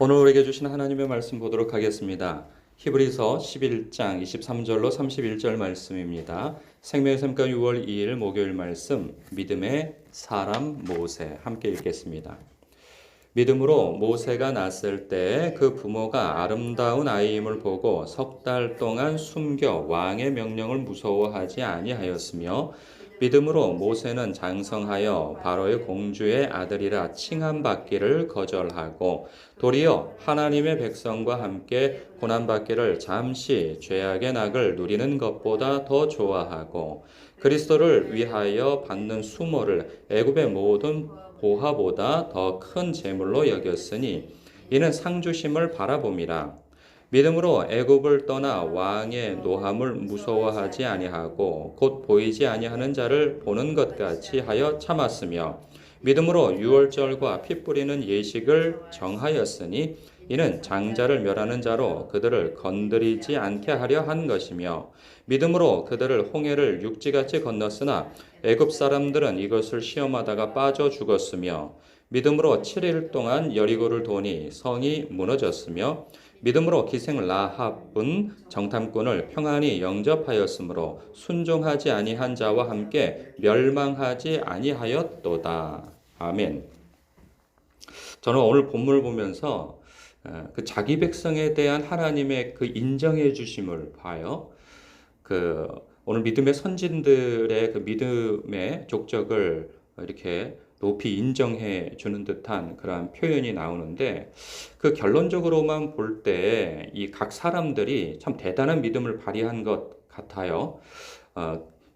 오늘 우리에게 주신 하나님의 말씀 보도록 하겠습니다. 히브리서 11장 23절로 31절 말씀입니다. 생명의 샘가 6월 2일 목요일 말씀, 믿음의 사람 모세 함께 읽겠습니다. 믿음으로 모세가 낳았을 때 그 부모가 아름다운 아이임을 보고 석 달 동안 숨겨 왕의 명령을 무서워하지 아니하였으며, 믿음으로 모세는 장성하여 바로의 공주의 아들이라 칭함받기를 거절하고 도리어 하나님의 백성과 함께 고난받기를 잠시 죄악의 낙을 누리는 것보다 더 좋아하고 그리스도를 위하여 받는 수모를 애굽의 모든 보화보다 더 큰 재물로 여겼으니 이는 상주심을 바라봄이라. 믿음으로 애굽을 떠나 왕의 노함을 무서워하지 아니하고 곧 보이지 아니하는 자를 보는 것 같이 하여 참았으며, 믿음으로 유월절과 피 뿌리는 예식을 정하였으니 이는 장자를 멸하는 자로 그들을 건드리지 않게 하려 한 것이며, 믿음으로 그들을 홍해를 육지같이 건넜으나 애굽 사람들은 이것을 시험하다가 빠져 죽었으며, 믿음으로 7일 동안 여리고를 도니 성이 무너졌으며, 믿음으로 기생 라합은 정탐꾼을 평안히 영접하였으므로 순종하지 아니한 자와 함께 멸망하지 아니하였도다. 아멘. 저는 오늘 본문을 보면서 그 자기 백성에 대한 하나님의 그 인정해 주심을 봐요. 오늘 믿음의 선진들의 그 믿음의 족적을 이렇게 높이 인정해 주는 듯한 그러한 표현이 나오는데, 그 결론적으로만 볼 때 이 각 사람들이 참 대단한 믿음을 발휘한 것 같아요.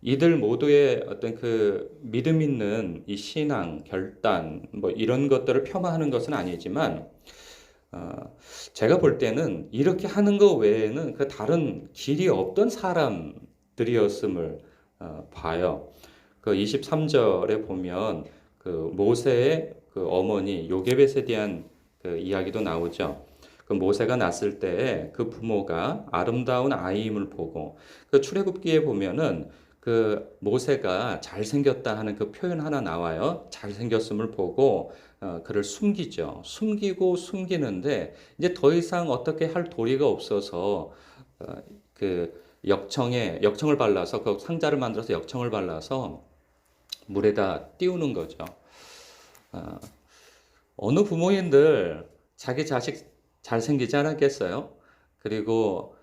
이들 모두의 어떤 그 믿음 있는 이 신앙, 결단, 뭐 이런 것들을 폄하하는 것은 아니지만, 제가 볼 때는 이렇게 하는 것 외에는 그 다른 길이 없던 사람들이었음을 봐요. 그 23절에 보면 그 모세의 그 어머니 요게벳에 대한 그 이야기도 나오죠. 그 모세가 낳았을 때 그 부모가 아름다운 아이임을 보고, 그 출애굽기에 보면은 그 모세가 잘생겼다 하는 그 표현 하나 나와요. 잘생겼음을 보고 그를 숨기죠. 숨기고 숨기는데 이제 더 이상 어떻게 할 도리가 없어서 그 역청을 발라서, 그 상자를 만들어서 역청을 발라서 물에다 띄우는 거죠. 어느 부모님들 자기 자식 잘생기지 않았겠어요? 그리고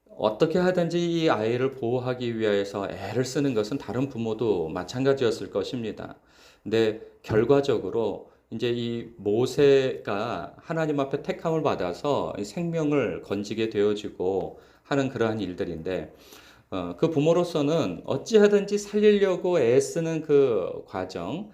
어떻게 하든지 이 아이를 보호하기 위해서 애를 쓰는 것은 다른 부모도 마찬가지였을 것입니다. 근데 결과적으로 이제 이 모세가 하나님 앞에 택함을 받아서 생명을 건지게 되어지고 하는 그러한 일들인데, 그 부모로서는 어찌하든지 살리려고 애쓰는 그 과정,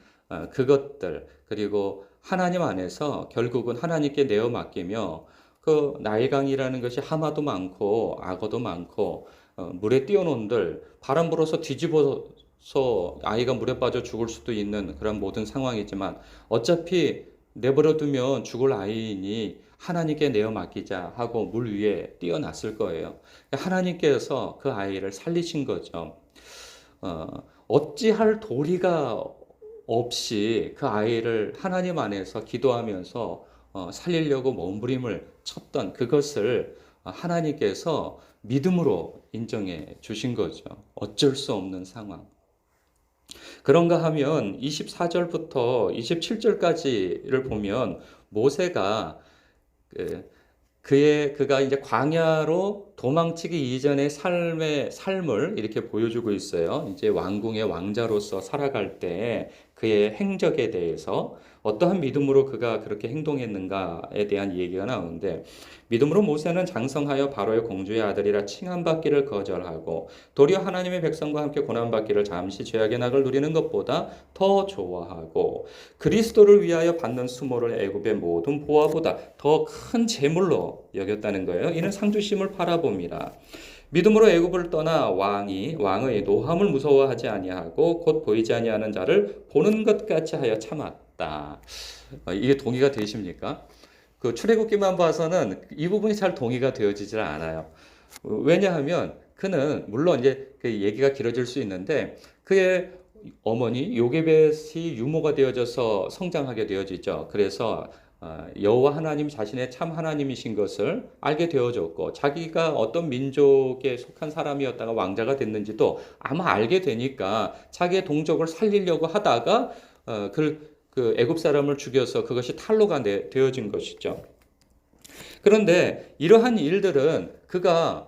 그것들, 그리고 하나님 안에서 결국은 하나님께 내어 맡기며, 그 나일강이라는 것이 하마도 많고 악어도 많고 물에 띄어놓은들 바람 불어서 뒤집어서 아이가 물에 빠져 죽을 수도 있는 그런 모든 상황이지만, 어차피 내버려두면 죽을 아이니 하나님께 내어 맡기자 하고 물 위에 띄어놨을 거예요. 하나님께서 그 아이를 살리신 거죠. 어찌할 도리가 없이 그 아이를 하나님 안에서 기도하면서 살리려고 몸부림을 쳤던 그것을 하나님께서 믿음으로 인정해 주신 거죠. 어쩔 수 없는 상황. 그런가 하면 24절부터 27절까지를 보면 모세가 그가 이제 광야로 도망치기 이전의 삶을 이렇게 보여주고 있어요. 이제 왕궁의 왕자로서 살아갈 때 그의 행적에 대해서 어떠한 믿음으로 그가 그렇게 행동했는가에 대한 얘기가 나오는데, 믿음으로 모세는 장성하여 바로의 공주의 아들이라 칭함받기를 거절하고 도리어 하나님의 백성과 함께 고난받기를 잠시 죄악의 낙을 누리는 것보다 더 좋아하고 그리스도를 위하여 받는 수모를 애굽의 모든 보화보다 더 큰 재물로 여겼다는 거예요. 이는 상주심을 바라봅니다. 믿음으로 애굽을 떠나 왕의 노함을 무서워하지 아니하고 곧 보이지 아니하는 자를 보는 것 같이 하여 참았다. 이게 동의가 되십니까? 그 출애굽기만 봐서는 이 부분이 잘 동의가 되어지질 않아요. 왜냐하면 그는 물론 이제 그 얘기가 길어질 수 있는데, 그의 어머니 요게벳이 유모가 되어져서 성장하게 되어지죠. 그래서 여호와 하나님 자신의 참 하나님이신 것을 알게 되어졌고 자기가 어떤 민족에 속한 사람이었다가 왕자가 됐는지도 아마 알게 되니까 자기의 동족을 살리려고 하다가 그 애굽 사람을 죽여서 그것이 탈로가 되어진 것이죠. 그런데 이러한 일들은 그가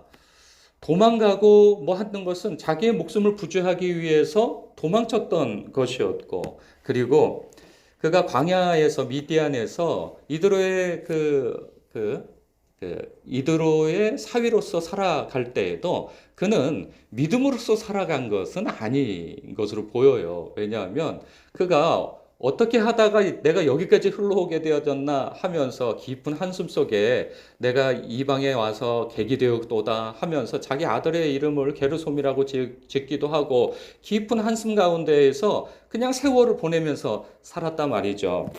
도망가고 뭐 하는 것은 자기의 목숨을 부지하기 위해서 도망쳤던 것이었고, 그리고 그가 광야에서 미디안에서 이드로의 사위로서 살아갈 때에도 그는 믿음으로써 살아간 것은 아닌 것으로 보여요. 왜냐하면 그가 어떻게 하다가 내가 여기까지 흘러오게 되어졌나 하면서 깊은 한숨 속에 내가 이방에 와서 객이 되었도다 하면서 자기 아들의 이름을 게르솜이라고 짓기도 하고 깊은 한숨 가운데에서 그냥 세월을 보내면서 살았단 말이죠.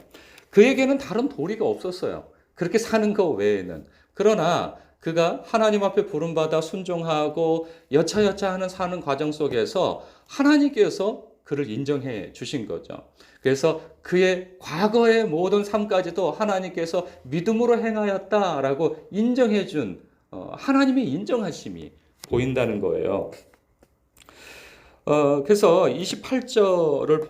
그에게는 다른 도리가 없었어요. 그렇게 사는 것 외에는. 그러나 그가 하나님 앞에 부름받아 순종하고 여차여차 하는 사는 과정 속에서 하나님께서 그를 인정해 주신 거죠. 그래서 그의 과거의 모든 삶까지도 하나님께서 믿음으로 행하였다라고 인정해 준 하나님의 인정하심이 보인다는 거예요. 그래서 28절을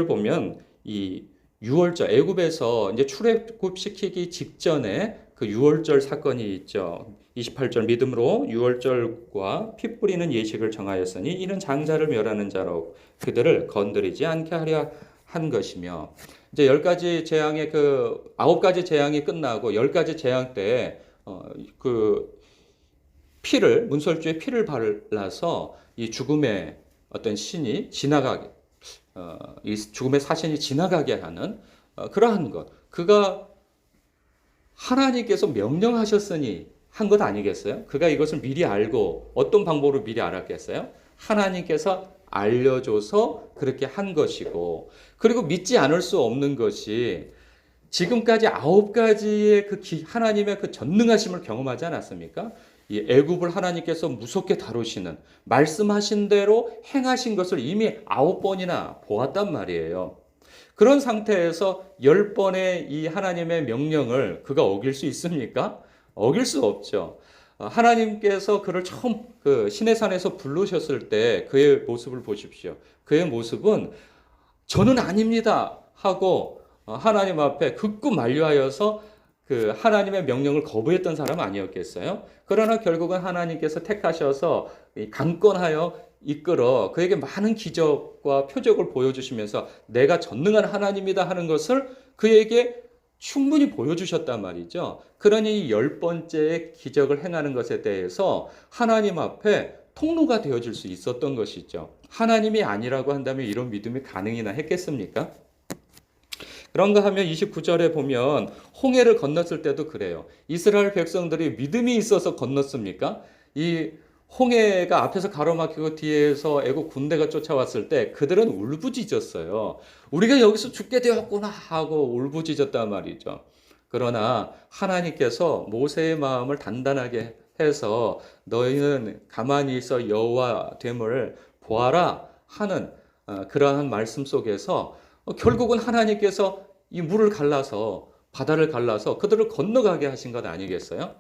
보면 이 유월절 애굽에서 이제 출애굽시키기 직전에 그 유월절 사건이 있죠. 28절 믿음으로 유월절과 피 뿌리는 예식을 정하였으니 이는 장자를 멸하는 자로 그들을 건드리지 않게 하려 한 것이며, 이제 10가지 재앙의 그 9가지 재앙이 끝나고 10가지 재앙 때 그 피를 문설주에 피를 발라서 이 죽음의 어떤 신이 지나가게 이 죽음의 사신이 지나가게 하는 그러한 것, 그가 하나님께서 명령하셨으니 한 것 아니겠어요? 그가 이것을 미리 알고 어떤 방법으로 미리 알았겠어요? 하나님께서 알려줘서 그렇게 한 것이고, 그리고 믿지 않을 수 없는 것이 지금까지 9가지의 하나님의 그 전능하심을 경험하지 않았습니까? 이 애굽을 하나님께서 무섭게 다루시는 말씀하신 대로 행하신 것을 이미 9번이나 보았단 말이에요. 그런 상태에서 10번의 이 하나님의 명령을 그가 어길 수 있습니까? 어길 수 없죠. 하나님께서 그를 처음 그 시내산에서 부르셨을 때 그의 모습을 보십시오. 그의 모습은 저는 아닙니다 하고 하나님 앞에 극구 만류하여서 그 하나님의 명령을 거부했던 사람 아니었겠어요? 그러나 결국은 하나님께서 택하셔서 강권하여 이끌어 그에게 많은 기적과 표적을 보여주시면서 내가 전능한 하나님이다 하는 것을 그에게 충분히 보여주셨단 말이죠. 그러니 10번째의 기적을 행하는 것에 대해서 하나님 앞에 통로가 되어줄 수 있었던 것이죠. 하나님이 아니라고 한다면 이런 믿음이 가능이나 했겠습니까? 그런가 하면 29절에 보면 홍해를 건넜을 때도 그래요. 이스라엘 백성들이 믿음이 있어서 건넜습니까? 이 홍해가 앞에서 가로막히고 뒤에서 애국 군대가 쫓아왔을 때 그들은 울부짖었어요. 우리가 여기서 죽게 되었구나 하고 울부짖었단 말이죠. 그러나 하나님께서 모세의 마음을 단단하게 해서 너희는 가만히 있어 여호와 됨을 보아라 하는 그러한 말씀 속에서 결국은 하나님께서 이 물을 갈라서 바다를 갈라서 그들을 건너가게 하신 것 아니겠어요?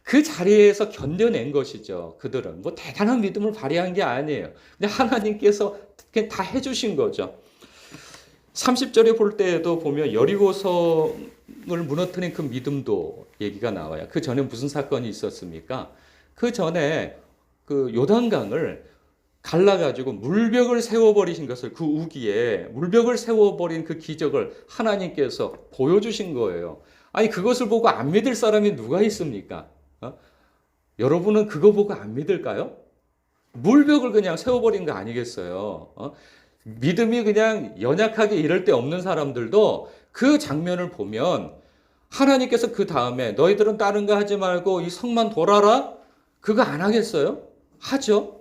그 자리에서 견뎌낸 것이죠. 그들은 뭐 대단한 믿음을 발휘한 게 아니에요. 그냥 하나님께서 그냥 다 해주신 거죠. 30절에 볼 때에도 보면 여리고성을 무너뜨린 그 믿음도 얘기가 나와요. 그 전에 무슨 사건이 있었습니까? 그 전에 그 요단강을 갈라가지고 물벽을 세워버리신 것을, 그 우기에 물벽을 세워버린 그 기적을 하나님께서 보여주신 거예요. 아니 그것을 보고 안 믿을 사람이 누가 있습니까? 여러분은 그거 보고 안 믿을까요? 물벽을 그냥 세워버린 거 아니겠어요? 믿음이 그냥 연약하게 이럴 데 없는 사람들도 그 장면을 보면 하나님께서 그 다음에 너희들은 다른 거 하지 말고 이 성만 돌아라? 그거 안 하겠어요? 하죠.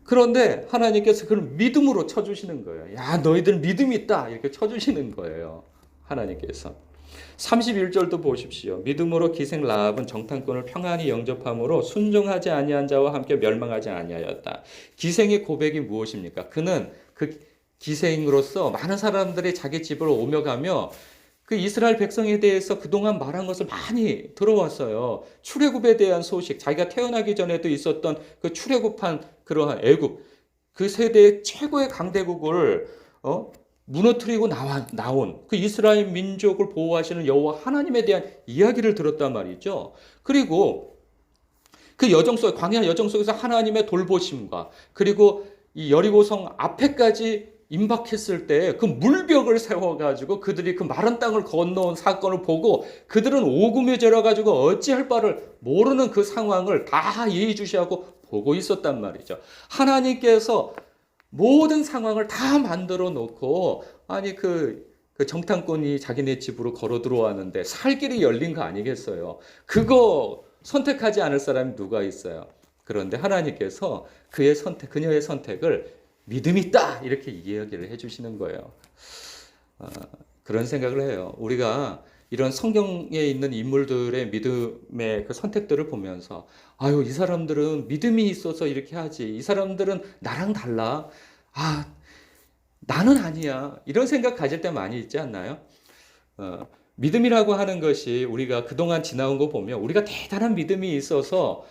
그런데 하나님께서 그걸 믿음으로 쳐주시는 거예요. 야, 너희들 믿음이 있다. 이렇게 쳐주시는 거예요. 하나님께서. 31절도 보십시오. 믿음으로 기생 라합은 정탐꾼을 평안히 영접함으로 순종하지 아니한 자와 함께 멸망하지 아니하였다. 기생의 고백이 무엇입니까? 그는 그 기생으로서 많은 사람들이 자기 집으로 오며 가며 그 이스라엘 백성에 대해서 그동안 말한 것을 많이 들어왔어요. 출애굽에 대한 소식, 자기가 태어나기 전에도 있었던 그 출애굽한 그러한 애굽, 그 세대의 최고의 강대국을 무너뜨리고 나온 그 이스라엘 민족을 보호하시는 여호와 하나님에 대한 이야기를 들었단 말이죠. 그리고 그 여정 속, 광야 여정 속에서 하나님의 돌보심과 그리고 이 여리고성 앞에까지 임박했을 때 그 물벽을 세워가지고 그들이 그 마른 땅을 건너온 사건을 보고 그들은 오금에 절어가지고 어찌할 바를 모르는 그 상황을 다 예의주시하고 보고 있었단 말이죠. 하나님께서 모든 상황을 다 만들어 놓고 아니 그 정탐꾼이 자기네 집으로 걸어 들어왔는데 살 길이 열린 거 아니겠어요? 그거 선택하지 않을 사람이 누가 있어요? 그런데 하나님께서 그녀의 선택을 믿음이 있다 이렇게 이야기를 해주시는 거예요. 그런 생각을 해요. 우리가 이런 성경에 있는 인물들의 믿음의 그 선택들을 보면서 아유 이 사람들은 믿음이 있어서 이렇게 하지 이 사람들은 나랑 달라 나는 아니야 이런 생각 가질 때 많이 있지 않나요? 믿음이라고 하는 것이 우리가 그동안 지나온 거 보면 우리가 대단한 믿음이 있어서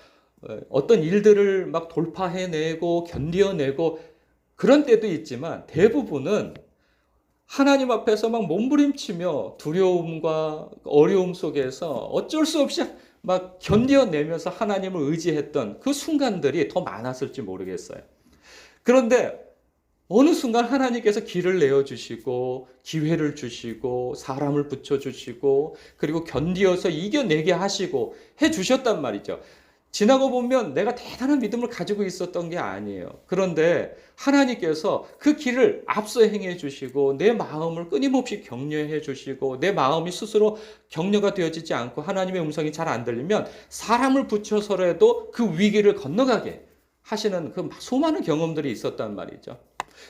어떤 일들을 막 돌파해내고 견뎌내고 그런 때도 있지만 대부분은 하나님 앞에서 막 몸부림치며 두려움과 어려움 속에서 어쩔 수 없이 막 견뎌내면서 하나님을 의지했던 그 순간들이 더 많았을지 모르겠어요. 그런데 어느 순간 하나님께서 길을 내어주시고 기회를 주시고 사람을 붙여주시고 그리고 견디어서 이겨내게 하시고 해주셨단 말이죠. 지나고 보면 내가 대단한 믿음을 가지고 있었던 게 아니에요. 그런데 하나님께서 그 길을 앞서 행해 주시고 내 마음을 끊임없이 격려해 주시고 내 마음이 스스로 격려가 되어지지 않고 하나님의 음성이 잘 안 들리면 사람을 붙여서라도 그 위기를 건너가게 하시는 그 수많은 경험들이 있었단 말이죠.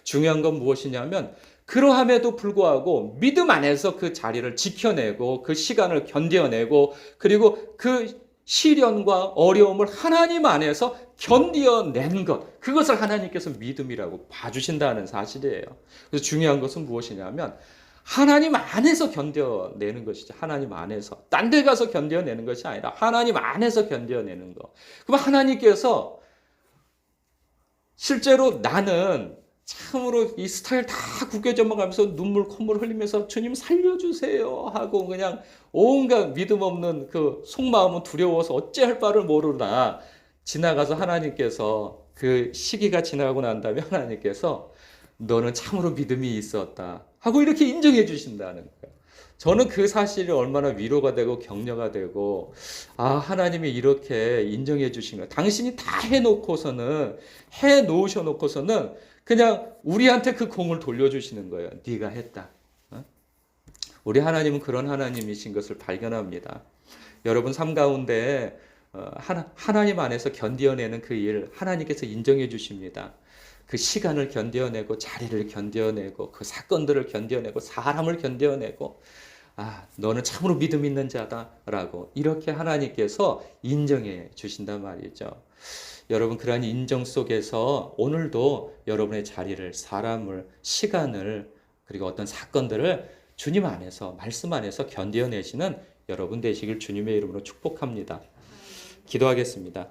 중요한 건 무엇이냐면 그러함에도 불구하고 믿음 안에서 그 자리를 지켜내고 그 시간을 견뎌내고 그리고 그 시련과 어려움을 하나님 안에서 견뎌낸 것, 그것을 하나님께서 믿음이라고 봐주신다는 사실이에요. 그래서 중요한 것은 무엇이냐면 하나님 안에서 견뎌내는 것이죠. 하나님 안에서. 딴 데 가서 견뎌내는 것이 아니라 하나님 안에서 견뎌내는 것. 그럼 하나님께서 실제로 나는 참으로 이 스타일 다 구겨져가면서 눈물 콧물 흘리면서 주님 살려주세요 하고 그냥 온갖 믿음 없는 그 속마음은 두려워서 어찌할 바를 모르나 지나가서 하나님께서 그 시기가 지나고 난 다음에 하나님께서 너는 참으로 믿음이 있었다 하고 이렇게 인정해 주신다는 거예요. 저는 그 사실이 얼마나 위로가 되고 격려가 되고 하나님이 이렇게 인정해 주신 거예요. 당신이 다 해놓고서는 그냥 우리한테 그 공을 돌려주시는 거예요. 네가 했다. 우리 하나님은 그런 하나님이신 것을 발견합니다. 여러분 삶 가운데 하나님 안에서 견뎌내는 그 일 하나님께서 인정해 주십니다. 그 시간을 견뎌내고 자리를 견뎌내고 그 사건들을 견뎌내고 사람을 견뎌내고 너는 참으로 믿음 있는 자다라고 이렇게 하나님께서 인정해 주신단 말이죠. 여러분 그러한 인정 속에서 오늘도 여러분의 자리를 사람을 시간을 그리고 어떤 사건들을 주님 안에서 말씀 안에서 견뎌내시는 여러분 되시길 주님의 이름으로 축복합니다. 기도하겠습니다.